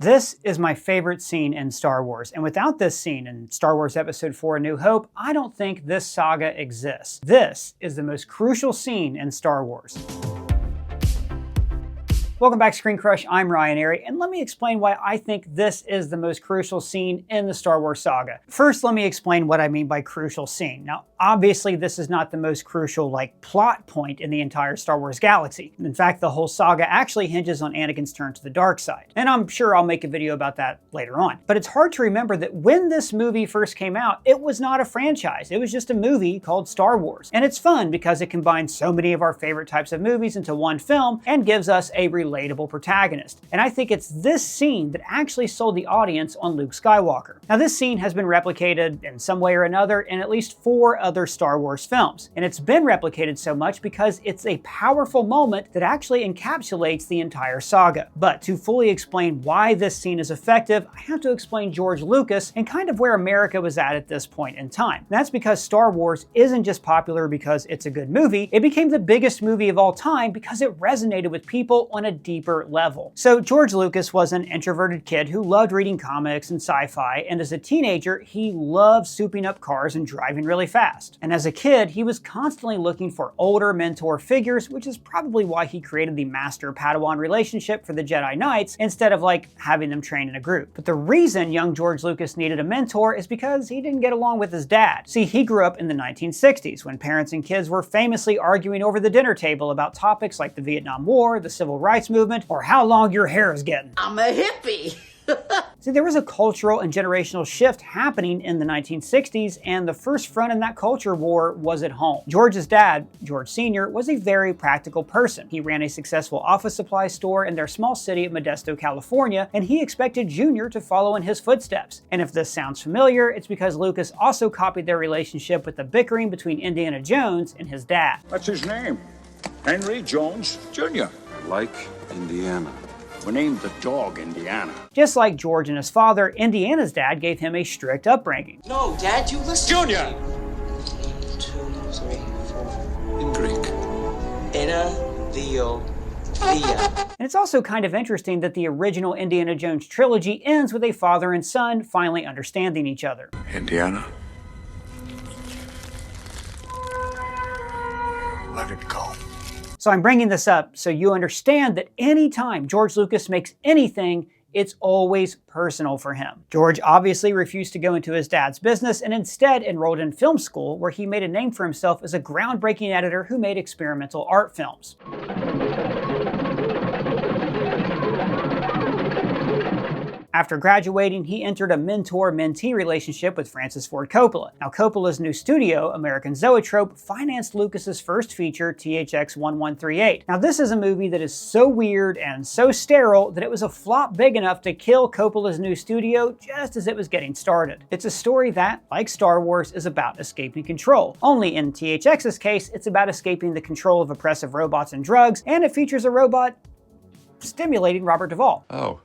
This is my favorite scene in Star Wars, and without this scene in Star Wars Episode 4 A New Hope, I don't think this saga exists. This is the most crucial scene in Star Wars. Welcome back to ScreenCrush, I'm Ryan Airy, and let me explain why I think this is the most crucial scene in the Star Wars saga. First, let me explain what I mean by crucial scene. Now, obviously this is not the most crucial, plot point in the entire Star Wars galaxy. In fact, the whole saga actually hinges on Anakin's turn to the dark side. And I'm sure I'll make a video about that later on. But it's hard to remember that when this movie first came out, it was not a franchise. It was just a movie called Star Wars. And it's fun because it combines so many of our favorite types of movies into one film and gives us a relatable protagonist. And I think it's this scene that actually sold the audience on Luke Skywalker. Now, this scene has been replicated in some way or another in at least 4 other Star Wars films. And it's been replicated so much because it's a powerful moment that actually encapsulates the entire saga. But to fully explain why this scene is effective, I have to explain George Lucas and kind of where America was at this point in time. And that's because Star Wars isn't just popular because it's a good movie, it became the biggest movie of all time because it resonated with people on a deeper level. So George Lucas was an introverted kid who loved reading comics and sci-fi, and as a teenager, he loved souping up cars and driving really fast. And as a kid, he was constantly looking for older mentor figures, which is probably why he created the Master-Padawan relationship for the Jedi Knights instead of having them train in a group. But the reason young George Lucas needed a mentor is because he didn't get along with his dad. See, he grew up in the 1960s when parents and kids were famously arguing over the dinner table about topics like the Vietnam War, the Civil Rights Movement, or how long your hair is getting. I'm a hippie. See, there was a cultural and generational shift happening in the 1960s, and the first front in that culture war was at home. George's dad, George Sr., was a very practical person. He ran a successful office supply store in their small city of Modesto, California, and he expected Junior to follow in his footsteps. And if this sounds familiar, it's because Lucas also copied their relationship with the bickering between Indiana Jones and his dad. What's his name? Henry Jones Jr. Like Indiana. We named the dog Indiana. Just like George and his father, Indiana's dad gave him a strict upbringing. No, Dad, you listen. Junior! 1, 2, 3, 4. In Greek. Ena, Theo, Thea. And it's also kind of interesting that the original Indiana Jones trilogy ends with a father and son finally understanding each other. Indiana. Let it go. So I'm bringing this up so you understand that anytime George Lucas makes anything, it's always personal for him. George obviously refused to go into his dad's business and instead enrolled in film school, where he made a name for himself as a groundbreaking editor who made experimental art films. After graduating, he entered a mentor-mentee relationship with Francis Ford Coppola. Now, Coppola's new studio, American Zoetrope, financed Lucas's first feature, THX 1138. Now, this is a movie that is so weird and so sterile that it was a flop big enough to kill Coppola's new studio just as it was getting started. It's a story that, like Star Wars, is about escaping control. Only in THX's case, it's about escaping the control of oppressive robots and drugs, and it features a robot stimulating Robert Duvall. Oh.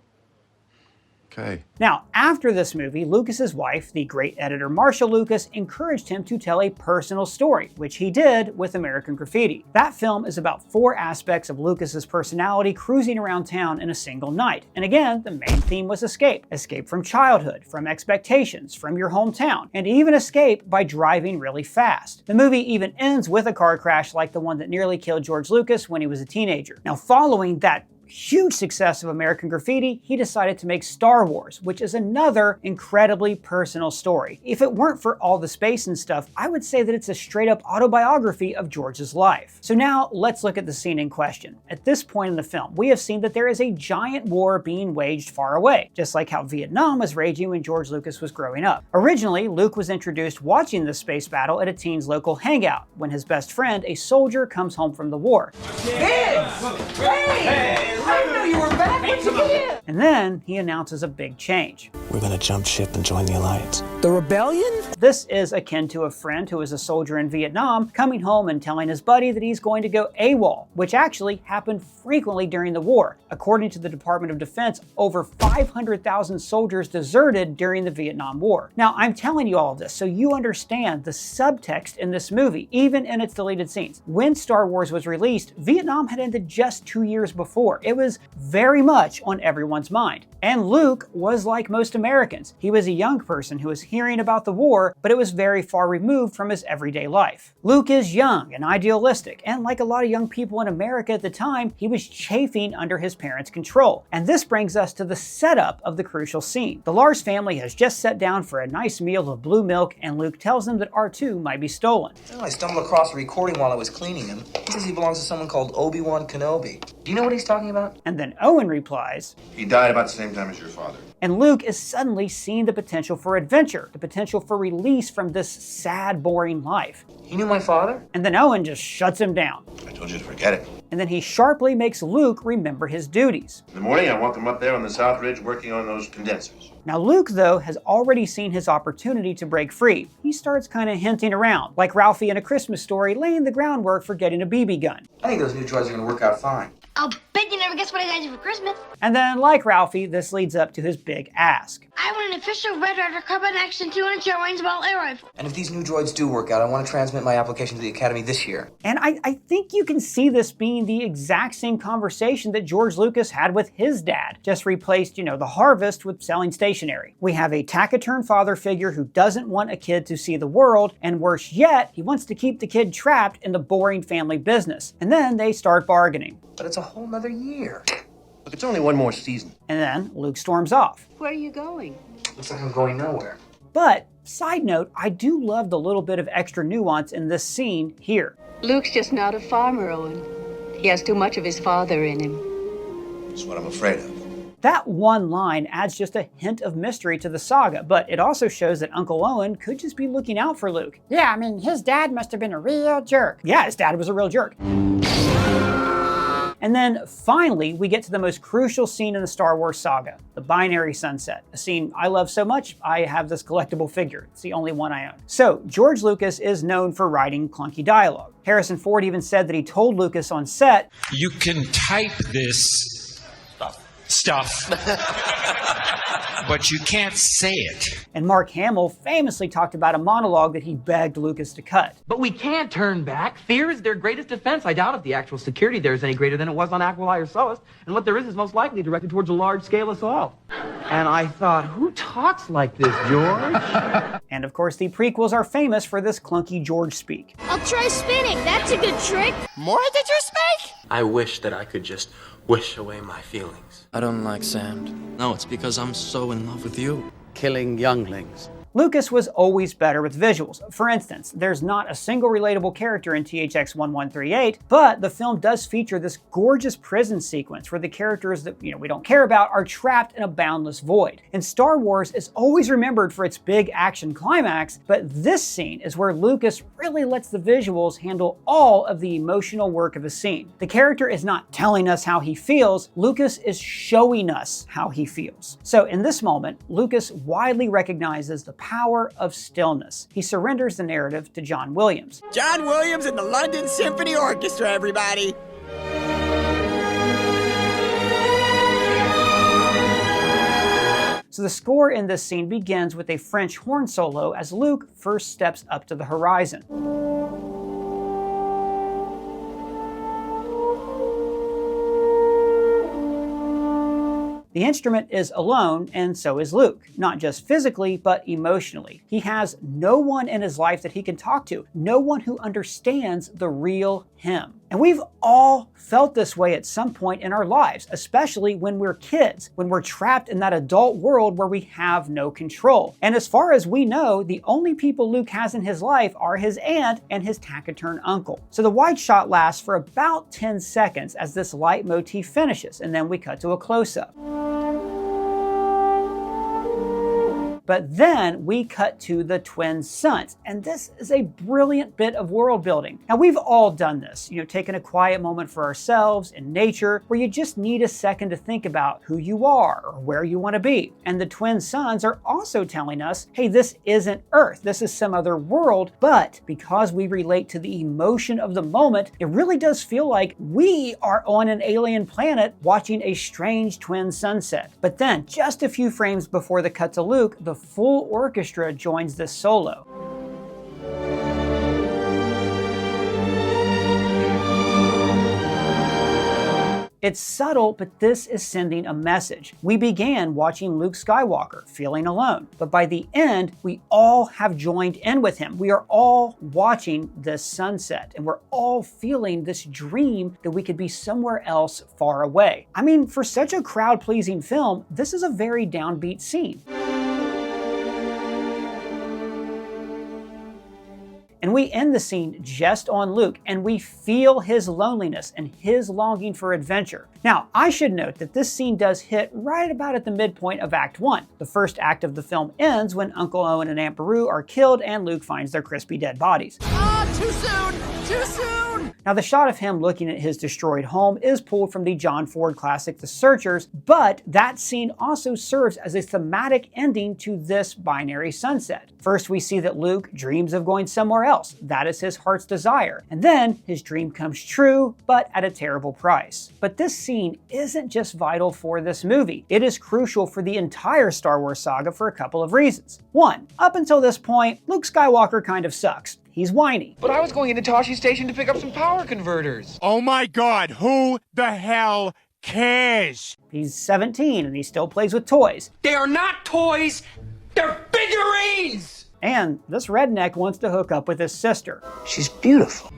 Okay. Now, after this movie, Lucas's wife, the great editor Marcia Lucas, encouraged him to tell a personal story, which he did with American Graffiti. That film is about 4 aspects of Lucas's personality cruising around town in a single night. And again, the main theme was escape. Escape from childhood, from expectations, from your hometown, and even escape by driving really fast. The movie even ends with a car crash like the one that nearly killed George Lucas when he was a teenager. Now, following that huge success of American Graffiti, he decided to make Star Wars, which is another incredibly personal story. If it weren't for all the space and stuff, I would say that it's a straight up autobiography of George's life. So now let's look at the scene in question. At this point in the film, we have seen that there is a giant war being waged far away, just like how Vietnam was raging when George Lucas was growing up. Originally, Luke was introduced watching the space battle at a teen's local hangout, when his best friend, a soldier, comes home from the war. Kids! Hey! I didn't know you were back. What'd you get? And then he announces a big change. we're gonna jump ship and join the Alliance. The rebellion? This is akin to a friend who is a soldier in Vietnam coming home and telling his buddy that he's going to go AWOL, which actually happened frequently during the war. According to the Department of Defense, over 500,000 soldiers deserted during the Vietnam War. Now, I'm telling you all of this so you understand the subtext in this movie, even in its deleted scenes. When Star Wars was released, Vietnam had ended just 2 years before. It was very much on everyone's mind. And Luke was like most Americans. He was a young person who was hearing about the war, but it was very far removed from his everyday life. Luke is young and idealistic, and like a lot of young people in America at the time, he was chafing under his parents' control. And this brings us to the setup of the crucial scene. The Lars family has just sat down for a nice meal of blue milk, and Luke tells them that R2 might be stolen. Oh, I stumbled across a recording while I was cleaning him. He says he belongs to someone called Obi-Wan Kenobi. Do you know what he's talking about? And then Owen replies, He died about the same time as your father. and Luke is suddenly seeing the potential for adventure, the potential for release from this sad, boring life. He knew my father? And then Owen just shuts him down. I told you to forget it. And then he sharply makes Luke remember his duties. In the morning, I want them up there on the South Ridge working on those condensers. Now Luke, though, has already seen his opportunity to break free. He starts kind of hinting around, like Ralphie in A Christmas Story laying the groundwork for getting a BB gun. I think those new droids are going to work out fine. I'll bet you never guess what I got you for Christmas. And then, like Ralphie, this leads up to his big ask. I want an official Red Ryder Carbine Action 200 shell range ball air rifle. And if these new droids do work out, I want to transmit my application to the Academy this year. And I think you can see this being the exact same conversation that George Lucas had with his dad, just replaced, the harvest with selling stationery. We have a taciturn father figure who doesn't want a kid to see the world, and worse yet, he wants to keep the kid trapped in the boring family business. And then they start bargaining. But it's a whole nother year. Look, it's only one more season. And then Luke storms off. Where are you going? Looks like I'm going nowhere. But, side note, I do love the little bit of extra nuance in this scene here. Luke's just not a farmer, Owen. He has too much of his father in him. That's what I'm afraid of. That one line adds just a hint of mystery to the saga, but it also shows that Uncle Owen could just be looking out for Luke. Yeah, I mean, his dad must have been a real jerk. Yeah, his dad was a real jerk. And then finally, we get to the most crucial scene in the Star Wars saga, the binary sunset, a scene I love so much, I have this collectible figure. It's the only one I own. So, George Lucas is known for writing clunky dialogue. Harrison Ford even said that he told Lucas on set, "You can type this stuff, but you can't say it." And Mark Hamill famously talked about a monologue that he begged Lucas to cut. But we can't turn back. Fear is their greatest defense. I doubt if the actual security there is any greater than it was on Aquilai or Solis. And what there is most likely directed towards a large-scale assault. And I thought, who talks like this, George? And of course, the prequels are famous for this clunky George speak. I'll try spinning. That's a good trick. More did you speak? I wish that I could just wish away my feelings. I don't like sand. No, it's because I'm so in love with you. Killing younglings. Lucas was always better with visuals. For instance, there's not a single relatable character in THX 1138, but the film does feature this gorgeous prison sequence where the characters that we don't care about are trapped in a boundless void. And Star Wars is always remembered for its big action climax, but this scene is where Lucas really lets the visuals handle all of the emotional work of a scene. The character is not telling us how he feels, Lucas is showing us how he feels. So in this moment, Lucas widely recognizes the power of stillness. He surrenders the narrative to John Williams. John Williams and the London Symphony Orchestra, everybody. So the score in this scene begins with a French horn solo as Luke first steps up to the horizon. The instrument is alone, and so is Luke. Not just physically, but emotionally. He has no one in his life that he can talk to, no one who understands the real him. And we've all felt this way at some point in our lives, especially when we're kids, when we're trapped in that adult world where we have no control. And as far as we know, the only people Luke has in his life are his aunt and his taciturn uncle. So the wide shot lasts for about 10 seconds as this leitmotif finishes, and then we cut to a close-up. But then we cut to the twin suns, and this is a brilliant bit of world building. Now, we've all done this, taking a quiet moment for ourselves in nature where you just need a second to think about who you are or where you want to be. And the twin suns are also telling us, hey, this isn't Earth, this is some other world, but because we relate to the emotion of the moment, it really does feel like we are on an alien planet watching a strange twin sunset. But then, just a few frames before the cut to Luke, the full orchestra joins this solo. It's subtle, but this is sending a message. We began watching Luke Skywalker, feeling alone. But by the end, we all have joined in with him. We are all watching this sunset, and we're all feeling this dream that we could be somewhere else far away. I mean, for such a crowd-pleasing film, this is a very downbeat scene. And we end the scene just on Luke, and we feel his loneliness and his longing for adventure. Now, I should note that this scene does hit right about at the midpoint of Act 1. The first act of the film ends when Uncle Owen and Aunt Beru are killed and Luke finds their crispy dead bodies. Too soon! Too soon! Now, the shot of him looking at his destroyed home is pulled from the John Ford classic The Searchers, but that scene also serves as a thematic ending to this binary sunset. First, we see that Luke dreams of going somewhere else. That is his heart's desire. And then his dream comes true, but at a terrible price. But this scene isn't just vital for this movie. It is crucial for the entire Star Wars saga for a couple of reasons. One, up until this point, Luke Skywalker kind of sucks. He's whiny. But I was going into Toshi Station to pick up some power converters. Oh my God, who the hell cares? He's 17 and he still plays with toys. They are not toys, they're figurines! And this redneck wants to hook up with his sister. She's beautiful.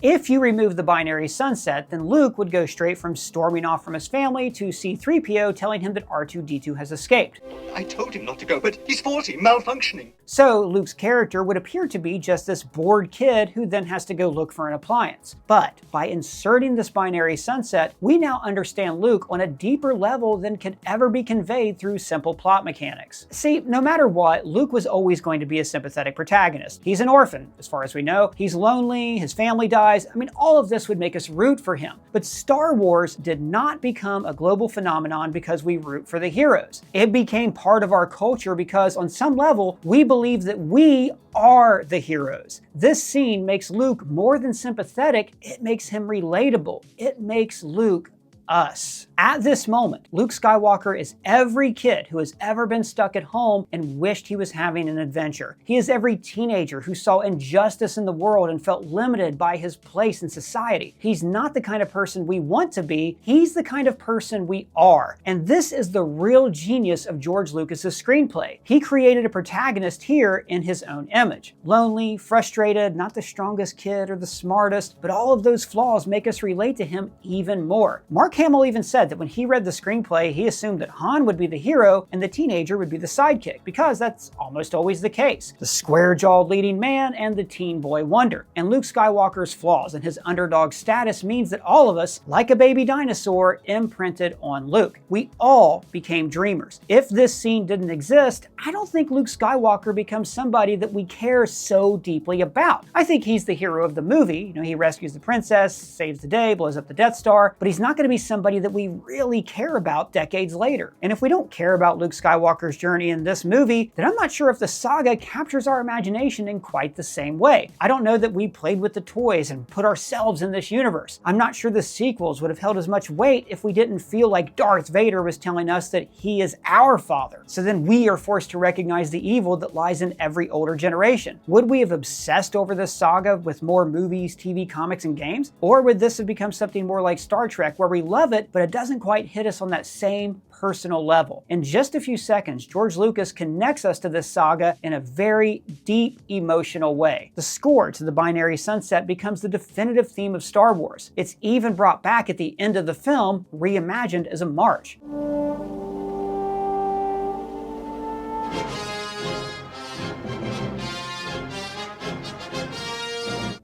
If you remove the binary sunset, then Luke would go straight from storming off from his family to C-3PO telling him that R2-D2 has escaped. I told him not to go, but he's faulty, malfunctioning. So Luke's character would appear to be just this bored kid who then has to go look for an appliance. But by inserting this binary sunset, we now understand Luke on a deeper level than could ever be conveyed through simple plot mechanics. See, no matter what, Luke was always going to be a sympathetic protagonist. He's an orphan, as far as we know. He's lonely, his family dies. I mean, all of this would make us root for him. But Star Wars did not become a global phenomenon because we root for the heroes. It became part of our culture because on some level, we believe that we are the heroes. This scene makes Luke more than sympathetic, it makes him relatable. It makes Luke us. At this moment, Luke Skywalker is every kid who has ever been stuck at home and wished he was having an adventure. He is every teenager who saw injustice in the world and felt limited by his place in society. He's not the kind of person we want to be, he's the kind of person we are. And this is the real genius of George Lucas's screenplay. He created a protagonist here in his own image. Lonely, frustrated, not the strongest kid or the smartest, but all of those flaws make us relate to him even more. Mark Hamill even said that when he read the screenplay, he assumed that Han would be the hero and the teenager would be the sidekick, because that's almost always the case. The square-jawed leading man and the teen boy wonder. And Luke Skywalker's flaws and his underdog status means that all of us, like a baby dinosaur, imprinted on Luke. We all became dreamers. If this scene didn't exist, I don't think Luke Skywalker becomes somebody that we care so deeply about. I think he's the hero of the movie. He rescues the princess, saves the day, blows up the Death Star, but he's not going to be somebody that we really care about decades later. And if we don't care about Luke Skywalker's journey in this movie, then I'm not sure if the saga captures our imagination in quite the same way. I don't know that we played with the toys and put ourselves in this universe. I'm not sure the sequels would have held as much weight if we didn't feel like Darth Vader was telling us that he is our father. So then we are forced to recognize the evil that lies in every older generation. Would we have obsessed over this saga with more movies, TV, comics, and games? Or would this have become something more like Star Trek, where we love it, but it doesn't quite hit us on that same personal level? In just a few seconds, George Lucas connects us to this saga in a very deep, emotional way. The score to the binary sunset becomes the definitive theme of Star Wars. It's even brought back at the end of the film, reimagined as a march.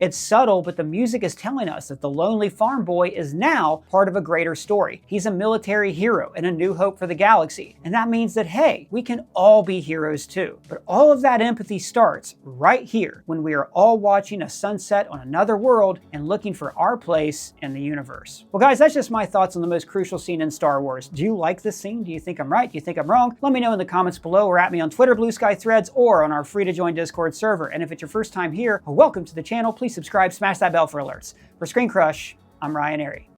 It's subtle, but the music is telling us that the lonely farm boy is now part of a greater story. He's a military hero and a new hope for the galaxy. And that means that, hey, we can all be heroes too. But all of that empathy starts right here when we are all watching a sunset on another world and looking for our place in the universe. Well, guys, that's just my thoughts on the most crucial scene in Star Wars. Do you like this scene? Do you think I'm right? Do you think I'm wrong? Let me know in the comments below, or at me on Twitter, Blue Sky Threads, or on our free to join Discord server. And if it's your first time here, welcome to the channel. Please subscribe, smash that bell for alerts. For ScreenCrush, I'm Ryan Airy.